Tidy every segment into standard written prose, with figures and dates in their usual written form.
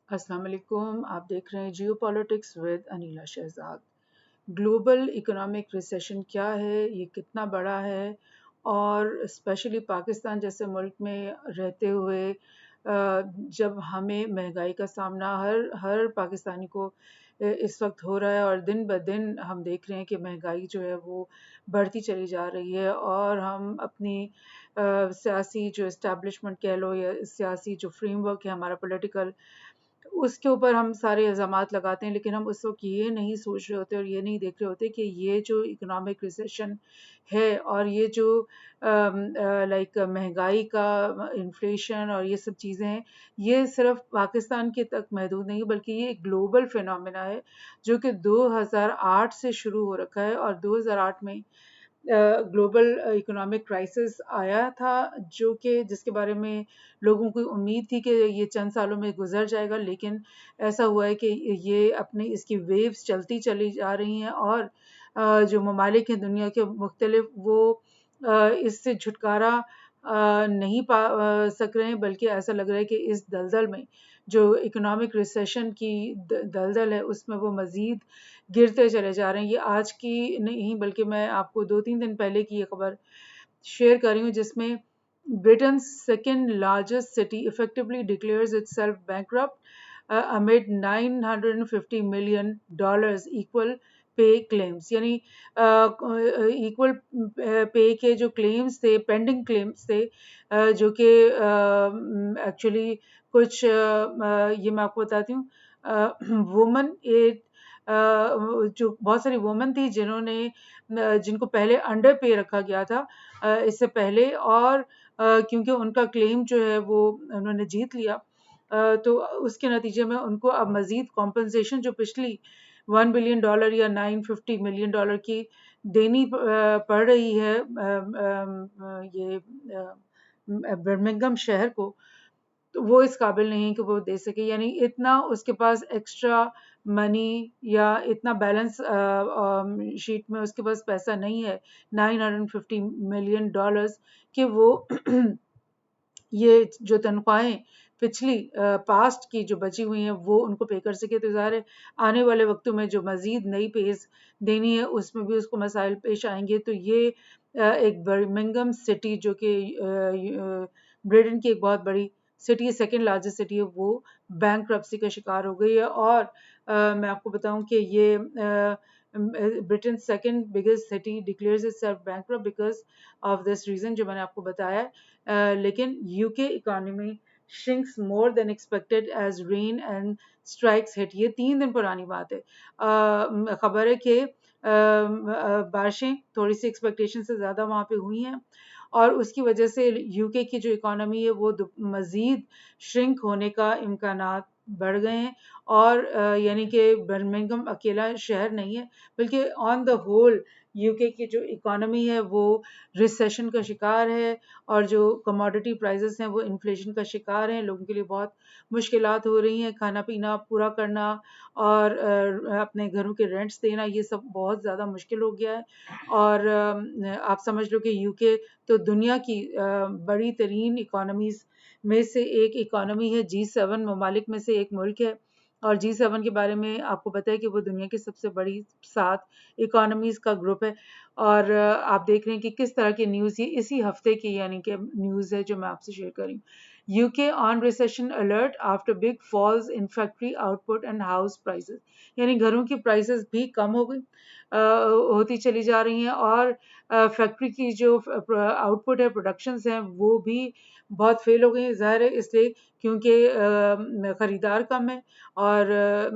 अस्सलाम वालेकुम। आप देख रहे हैं geopolitics with Anila Shahzad. Global economic recession क्या है, ये कितना बड़ा है, और स्पेशली पाकिस्तान जैसे मुल्क में रहते हुए जब हमें महंगाई का सामना हर पाकिस्तानी को इस वक्त हो रहा है, और दिन ब दिन हम देख रहे हैं कि महंगाई जो है वो बढ़ती चली जा रही है, और हम अपनी सियासी जो इस्टेब्लिशमेंट कह लो, या सियासी जो फ्रेमवर्क है हमारा पॉलिटिकल, उसके ऊपर हम सारे इल्ज़ामात लगाते हैं, लेकिन हम उस वक़्त ये नहीं सोच रहे होते और ये नहीं देख रहे होते कि ये जो इकोनॉमिक रिसेशन है, और ये जो लाइक महंगाई का इन्फ्लेशन और ये सब चीज़ें हैं, ये सिर्फ़ पाकिस्तान के तक महदूद नहीं है, बल्कि ये एक ग्लोबल फिनोमेना है, जो कि 2008 से शुरू हो रखा है। और 2008 में ग्लोबल इकोनॉमिक क्राइसिस आया था, जो कि जिसके बारे में लोगों को उम्मीद थी कि ये चंद सालों में गुजर जाएगा, लेकिन ऐसा हुआ है कि ये अपनी इसकी वेव्स चलती चली जा रही हैं, और जो ममालिक हैं दुनिया के मुख्तलिफ, वो इससे छुटकारा नहीं सक रहे हैं, बल्कि ऐसा लग रहा है कि इस दलदल में जो इकोनॉमिक रिसेशन की दलदल है, उसमें वो मज़ीद गिरते चले जा रहे हैं। ये आज की नहीं, बल्कि मैं आपको 2-3 दिन पहले की ये खबर शेयर कर रही हूँ, जिसमें Britain second largest city effectively declares itself bankrupt amid $950 million equal pay claims. यानी इक्वल पे के जो क्लेम्स थे, पेंडिंग क्लेम्स थे, जो कि एक्चुअली कुछ ये मैं आपको बताती हूँ। वुमन एट जो बहुत सारी वुमन थी जिनको पहले अंडर पे रखा गया था इससे पहले, और क्योंकि उनका क्लेम जो है वो उन्होंने जीत लिया, तो उसके नतीजे में उनको अब मजीद कॉम्पनसेशन जो पिछली $1 बिलियन या $950 million की देनी पड़ रही है ये बर्मिंघम शहर को, तो वो इस काबिल नहीं है कि वो दे सके। यानी इतना उसके पास एक्स्ट्रा मनी या इतना बैलेंस शीट में उसके पास पैसा नहीं है, $950 million, कि वो ये जो तनख्वाहें पिछली पास्ट की जो बची हुई हैं वो उनको पे कर सके। तो ज़ाहिर है आने वाले वक्तों में जो मज़ीद नई पेज देनी है, उसमें भी उसको मसाइल पेश आएंगे। तो ये एक बर्मिंघम सिटी, जो कि ब्रिटेन की एक बहुत बड़ी सिटी है, सेकेंड लार्जेस्ट सिटी है, वो बैंकरप्सी का शिकार हो गई है। और मैं आपको बताऊं कि ये Britain second biggest city declares itself bankrupt because of this reason जो मैंने आपको बताया है। लेकिन UK economy shrinks more than expected as rain and strikes hit। ये 3 दिन पुरानी बात है। खबर है कि बारिशें थोड़ी सी एक्सपेक्टेशन से ज़्यादा वहाँ पे हुई हैं, और उसकी वजह से यूके की जो इकोनॉमी है वो मज़ीद श्रिंक होने का इम्कानात बढ़ गए हैं। और यानी कि बर्मिंघम अकेला शहर नहीं है, बल्कि ऑन द होल यूके की जो इकोनॉमी है वो रिसेशन का शिकार है, और जो कमोडिटी प्राइसेस हैं वो इन्फ्लेशन का शिकार हैं। लोगों के लिए बहुत मुश्किलात हो रही हैं, खाना पीना पूरा करना और अपने घरों के रेंट्स देना, ये सब बहुत ज़्यादा मुश्किल हो गया है। और आप समझ लो कि यूके तो दुनिया की बड़ी तरीन इकोनॉमीज़ में से एक इकोनॉमी है, G7 ममालिक में से एक मुल्क है। और G7 के बारे में आपको पता है कि वो दुनिया की सबसे बड़ी 7 इकोनॉमीज़ का ग्रुप है। और आप देख रहे हैं कि किस तरह की न्यूज़, ये इसी हफ्ते की यानी कि न्यूज़ है जो मैं आपसे शेयर कर रही हूँ। UK on recession alert after big falls in factory output and house prices. यानी घरों की प्राइसेस भी कम हो गई, होती चली जा रही हैं, और फैक्ट्री की जो आउटपुट है, प्रोडक्शंस हैं, वो भी बहुत फेल हो गई हैं। ज़ाहिर है इसलिए क्योंकि ख़रीदार कम है, और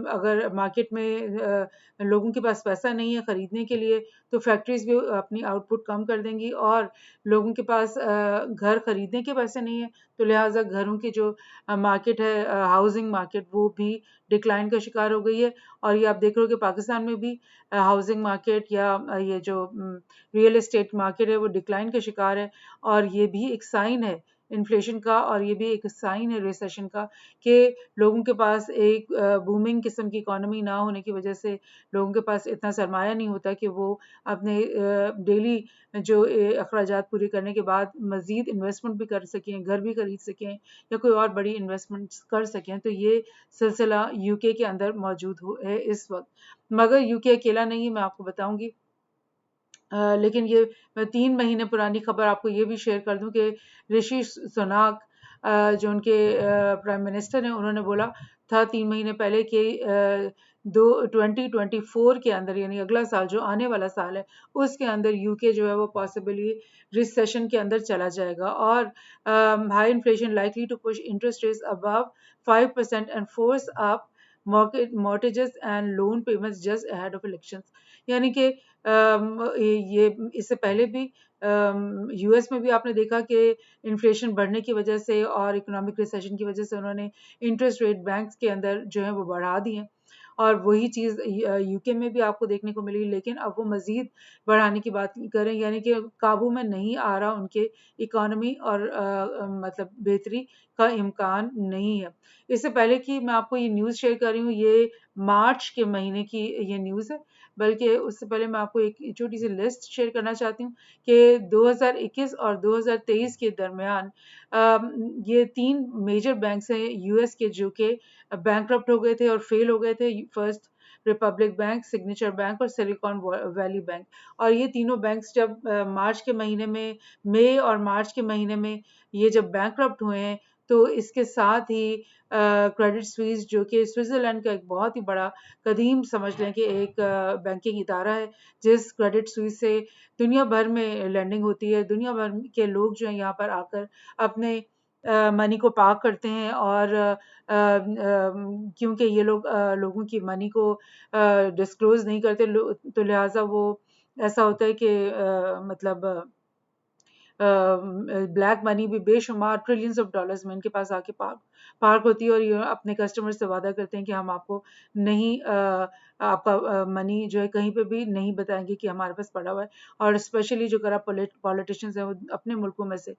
अगर मार्केट में लोगों के पास पैसा नहीं है ख़रीदने के लिए, तो फैक्ट्रीज भी अपनी आउटपुट कम कर देंगी, और लोगों के पास घर खरीदने के पैसे नहीं है, तो लिहाजा घरों की जो मार्केट है, हाउसिंग मार्केट, वो भी डिक्लाइन का शिकार हो गई है। और ये आप देख रहे हो कि पाकिस्तान में भी हाउसिंग मार्केट या ये जो रियल एस्टेट मार्केट है वो डिक्लाइन का शिकार है, और ये भी एक साइन है इन्फ्लेशन का, और ये भी एक साइन है रिसेशन का कि लोगों के पास एक बूमिंग किस्म की इकोनॉमी ना होने की वजह से लोगों के पास इतना सरमाया नहीं होता कि वो अपने डेली जो अखराजात पूरे करने के बाद मज़ीद इन्वेस्टमेंट भी कर सकें, घर भी खरीद सकें या कोई और बड़ी इन्वेस्टमेंट्स कर सकें। तो ये सिलसिला यूके के अंदर मौजूद है इस वक्त। मगर यूके अकेला नहीं, मैं आपको बताऊंगी। लेकिन ये मैं 3 महीने पुरानी खबर आपको ये भी शेयर कर दूं कि ऋषि सुनाक जो उनके प्राइम मिनिस्टर हैं, उन्होंने बोला था 3 महीने पहले कि 2024 के अंदर, यानी अगला साल जो आने वाला साल है, उसके अंदर यूके जो है वो पॉसिबली रिसेशन के अंदर चला जाएगा, और high inflation likely to push interest rates above 5% and force up mortgages and loan payments just ahead of elections। यानी कि ये इससे पहले भी यूएस में भी आपने देखा कि इन्फ्लेशन बढ़ने की वजह से और इकोनॉमिक रिसेशन की वजह से उन्होंने इंटरेस्ट रेट बैंक्स के अंदर जो है वो बढ़ा दिए, और वही चीज़ यूके में भी आपको देखने को मिली। लेकिन अब वो मज़ीद बढ़ाने की बात करें, यानी कि काबू में नहीं आ रहा उनके इकोनॉमी, और मतलब बेहतरी का इम्कान नहीं है। इससे पहले कि मैं आपको ये न्यूज़ शेयर कर रही हूँ, ये मार्च के महीने की ये न्यूज़ है, बल्कि उससे पहले मैं आपको एक छोटी सी लिस्ट शेयर करना चाहती हूँ कि 2021 और 2023 के दरमियान ये 3 मेजर बैंक्स हैं यूएस के जो कि बैंकरप्ट हो गए थे और फेल हो गए थे। First Republic bank, signature bank और सिलिकॉन वैली बैंक। और ये तीनों बैंक्स जब मार्च के महीने में, मई और मार्च के महीने में ये जब बैंकरप्ट हुए हैं, तो इसके साथ ही क्रेडिट स्विस जो कि स्विट्ज़रलैंड का एक बहुत ही बड़ा कदीम समझ लें कि एक बैंकिंग इदारा है, जिस क्रेडिट स्विस से दुनिया भर में लेंडिंग होती है। दुनिया भर के लोग जो हैं यहाँ पर आकर अपने मनी को पार्क करते हैं, और क्योंकि ये लोग लोगों की मनी को डिस्क्लोज नहीं करते, तो लिहाजा वो ऐसा होता है कि मतलब ब्लैक मनी भी बेशुमार ट्रिलियंस ऑफ डॉलर्स में इनके पास आके पार्क होती है, और ये अपने कस्टमर से वादा करते हैं कि हम आपको नहीं आपका मनी जो है कहीं पे भी नहीं बताएंगे कि हमारे पास पड़ा हुआ है। और स्पेशली जो करप्ट पॉलिटिशियंस हैं, वो अपने मुल्कों में से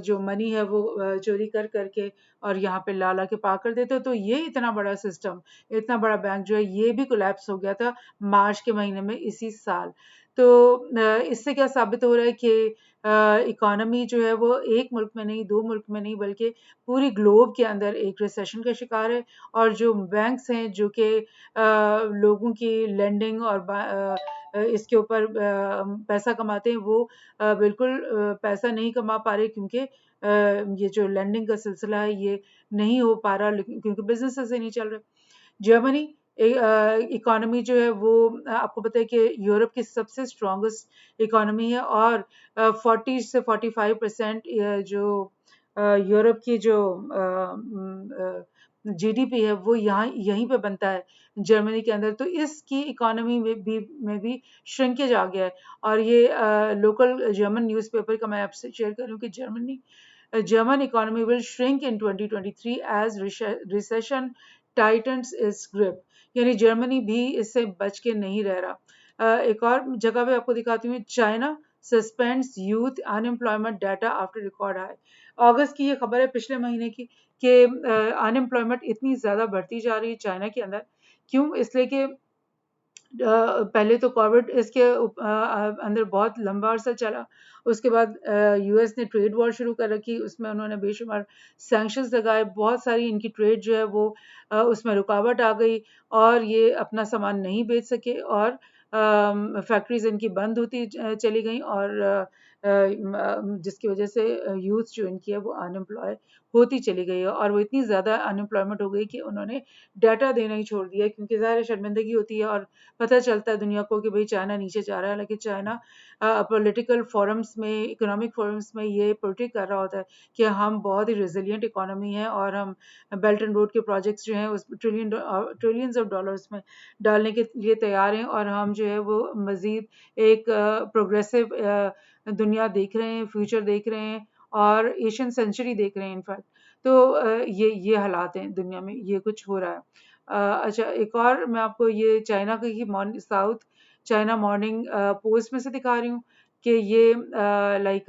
जो मनी है वो चोरी कर करके और यहाँ पे ला ला के पार्क कर देते हो। तो ये इतना बड़ा सिस्टम, इतना बड़ा बैंक जो है, ये भी कोलैप्स हो गया था मार्च के महीने में इसी साल। तो इससे क्या साबित हो रहा है कि इकोनॉमी जो है वो एक मुल्क में नहीं, दो मुल्क में नहीं, बल्कि पूरी ग्लोब के अंदर एक रिसेशन का शिकार है। और जो बैंक्स हैं जो कि लोगों की लेंडिंग और इसके ऊपर पैसा कमाते हैं, वो बिल्कुल पैसा नहीं कमा पा रहे, क्योंकि ये जो लेंडिंग का सिलसिला है ये नहीं हो पा रहा, क्योंकि बिजनेस से नहीं चल रहे। जर्मनी इकोनॉमी जो है वो आपको पता है कि यूरोप की सबसे स्ट्रॉन्गेस्ट इकोनॉमी है, और 40 से 45% जो यूरोप की जो जीडीपी है वो यहाँ यहीं पे बनता है, जर्मनी के अंदर। तो इसकी इकोनॉमी में भी श्रिंकेज आ गया है। और ये लोकल जर्मन न्यूज़पेपर का मैं आपसे शेयर करूँ कि German economy will shrink in 2023 as recession tightens its grip। यानी जर्मनी भी इससे बच के नहीं रह रहा। एक और जगह पे आपको दिखाती हूँ, China suspends youth unemployment data after record high. अगस्त की ये खबर है, पिछले महीने की, कि अनएम्प्लॉयमेंट इतनी ज़्यादा बढ़ती जा रही है चाइना के अंदर। क्यों? इसलिए कि पहले तो कोविड इसके अंदर बहुत लंबा अरसा चला। उसके बाद यूएस ने ट्रेड वॉर शुरू कर रखी, उसमें उन्होंने बेशुमार सैंक्शंस लगाए, बहुत सारी इनकी ट्रेड जो है वो उसमें रुकावट आ गई, और ये अपना सामान नहीं बेच सके, और फैक्ट्रीज इनकी बंद होती चली गई, और जिसकी वजह से यूथ जो इनकी है वो अनएम्प्लॉय होती चली गई है, और वो इतनी ज़्यादा अनएम्प्लॉयमेंट हो गई कि उन्होंने डाटा देना ही छोड़ दिया, क्योंकि ज़ाहिर शर्मिंदगी होती है, और पता चलता है दुनिया को कि भाई चाइना नीचे जा रहा है। लेकिन चाइना पॉलिटिकल फोरम्स में, इकोनॉमिक फोरम्स में ये प्रोटेक्ट कर रहा होता है कि हम बहुत ही रेजिलियंट इकोनॉमी है, और हम बेल्ट एंड रोड के प्रोजेक्ट्स जो हैं उस ट्रिलियंस ऑफ डॉलर्स में डालने के लिए तैयार हैं, और हम जो है वो मज़ीद एक प्रोग्रेसिव दुनिया देख रहे हैं, फ्यूचर देख रहे हैं, और एशियन सेंचुरी देख रहे हैं इनफैक्ट। तो ये हालात हैं दुनिया में, ये कुछ हो रहा है। अच्छा, एक और मैं आपको ये चाइना की ही साउथ चाइना मॉर्निंग पोस्ट में से दिखा रही हूँ कि ये लाइक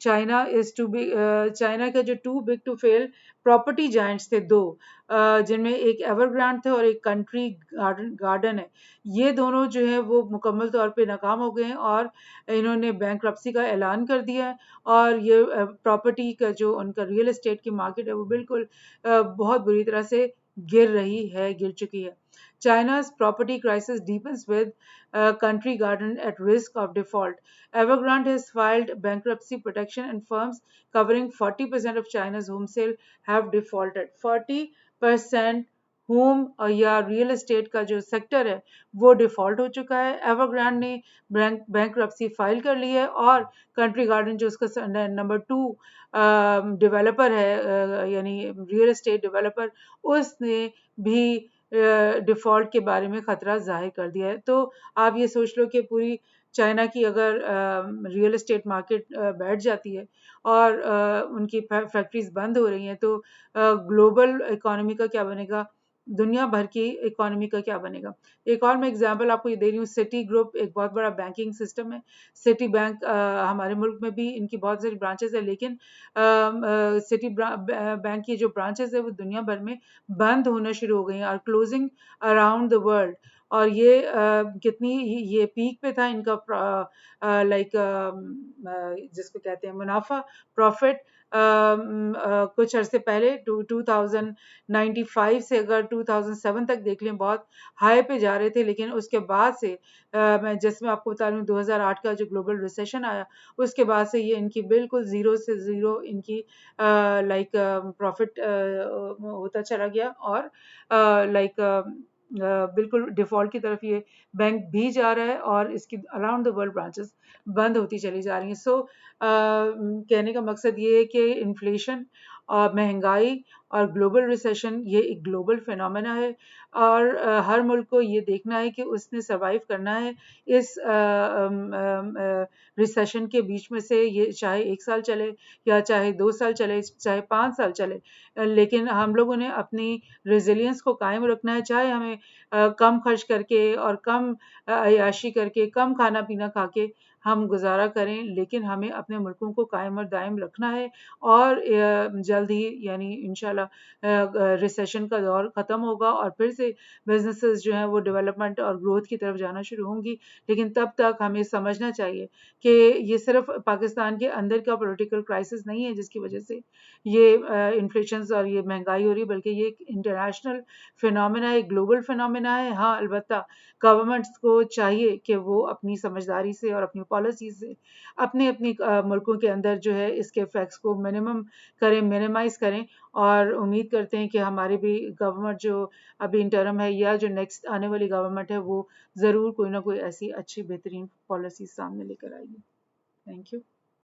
चाइना के जो too big to fail property giants थे दो, जिनमें एक एवरग्रांड थे और एक कंट्री गार्डन है। ये दोनों जो है वो मुकम्मल तौर पे नाकाम हो गए हैं और इन्होंने बैंकरप्सी का ऐलान कर दिया है। और ये प्रॉपर्टी का जो उनका रियल एस्टेट की मार्केट है वो बिल्कुल बहुत बुरी तरह से गिर चुकी है। China's property crisis deepens with Country Garden at risk of default. Evergrande has filed bankruptcy protection, and firms covering 40% of China's home sale have defaulted. 40% home या रियल एस्टेट का जो सेक्टर है वो डिफॉल्ट हो चुका है। एवरग्रांड ने बैंकरप्सी फाइल कर ली है और कंट्री गार्डन जो उसका नंबर 2 डेवलपर है, यानी रियल एस्टेट डेवलपर, उसने भी डिफ़ॉल्ट के बारे में ख़तरा ज़ाहिर कर दिया है। तो आप ये सोच लो कि पूरी चाइना की अगर रियल एस्टेट मार्केट बैठ जाती है और उनकी फैक्ट्रीज बंद हो रही हैं तो ग्लोबल इकोनॉमी का क्या बनेगा, दुनिया भर की इकोनॉमी का क्या बनेगा। एक और मैं एग्जांपल आपको ये दे रही हूँ, सिटी ग्रुप एक बहुत बड़ा बैंकिंग सिस्टम है। सिटी बैंक हमारे मुल्क में भी इनकी बहुत सारी ब्रांचेस है, लेकिन सिटी बैंक की जो ब्रांचेस है वो दुनिया भर में बंद होना शुरू हो गई हैं और क्लोजिंग अराउंड द वर्ल्ड। और ये कितनी ये पीक पे था इनका, लाइक जिसको कहते हैं मुनाफा, प्रॉफिट, कुछ अरसे पहले 2095 से अगर 2007 तक देख लें बहुत हाई पे जा रहे थे, लेकिन उसके बाद से मैं जिसमें आपको बता रही हूँ 2008 का जो ग्लोबल रिसेशन आया उसके बाद से ये इनकी बिल्कुल ज़ीरो से ज़ीरो इनकी लाइक प्रॉफिट होता चला गया और लाइक बिल्कुल डिफ़ॉल्ट की तरफ ये बैंक भी जा रहा है और इसकी अराउंड द वर्ल्ड ब्रांचेस बंद होती चली जा रही हैं। सो कहने का मकसद ये है कि इन्फ्लेशन और महंगाई और ग्लोबल रिसेशन ये एक ग्लोबल फिनोमेना है और हर मुल्क को ये देखना है कि उसने सर्वाइव करना है इस रिसेशन के बीच में से, ये चाहे 1 साल चले या चाहे 2 साल चले, चाहे 5 साल चले, लेकिन हम लोगों ने अपनी रेजिलियंस को कायम रखना है। चाहे हमें कम खर्च करके और कम अय्याशी करके, कम खाना पीना खा के हम गुजारा करें, लेकिन हमें अपने मुल्कों को कायम और दायम रखना है और जल्द ही यानी इंशाल्लाह रिसेशन का दौर ख़त्म होगा और फिर से बिजनेसेस जो हैं वो डेवलपमेंट और ग्रोथ की तरफ जाना शुरू होंगी। लेकिन तब तक हमें समझना चाहिए कि ये सिर्फ पाकिस्तान के अंदर का पॉलिटिकल क्राइसिस नहीं है जिसकी वजह से ये इन्फ्लेशन और ये महंगाई हो रही है, बल्कि ये एक इंटरनेशनल फिनोमेना है, ग्लोबल फिनोमेना है। हाँ, अलबत्ता गवर्नमेंट्स को चाहिए कि वो अपनी समझदारी से और अपनी पॉलिसी से अपने अपनी मुल्कों के अंदर जो है इसके इफेक्ट्स को मिनिमाइज करें और उम्मीद करते हैं कि हमारी भी गवर्नमेंट जो अभी इंटरम है या जो नेक्स्ट आने वाली गवर्नमेंट है वो ज़रूर कोई ना कोई ऐसी अच्छी बेहतरीन पॉलिसी सामने लेकर आएगी। Thank you.